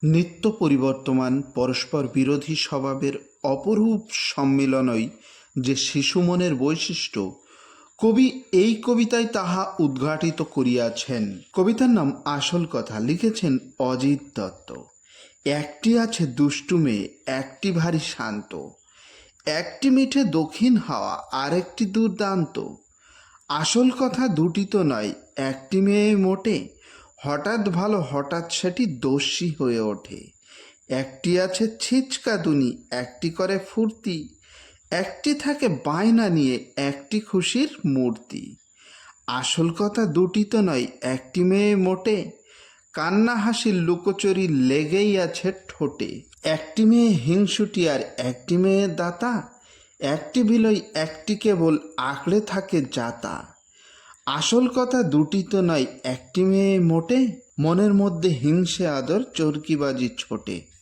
নিত্য পরিবর্তমান পরস্পর বিরোধী স্বভাবের অপরূপ সম্মিলনই যে শিশুমনের বৈশিষ্ট্য, কবি এই কবিতায় তাহা উদ্ঘাটিত করিয়াছেন। কবিতার নাম আসল কথা, লিখেছেন অজিত দত্ত। একটি আছে দুষ্টু মেয়ে, একটি ভারী শান্ত, একটি মিঠে দক্ষিণ হাওয়া, আরেকটি দুর্দান্ত। আসল কথা দুটি তো নয়, একটি মেয়ে মোটে, হঠাৎ ভালো হঠাৎ সেটি দস্যি হয়ে ওঠে। একটি আছে ছিচকাদুনি, একটি করে ফুর্তি, একটি থাকে বায়না নিয়ে, একটি খুশির মূর্তি। আসল কথা দুটি তো নয়, একটি মেয়ে মোটে, কান্না হাসির লুকোচুরি লেগেই আছে ঠোঁটে। একটি মেয়ে হিংসুটি আর একটি মেয়ে দাতা, একটি বিলই একটি কেবল আঁকড়ে থাকে যাতা। আসল কথা দুটি তো নয়, একটি মেয়ে মোটে, মনের মধ্যে হিংসে আদর চরকিবাজি ছোটে।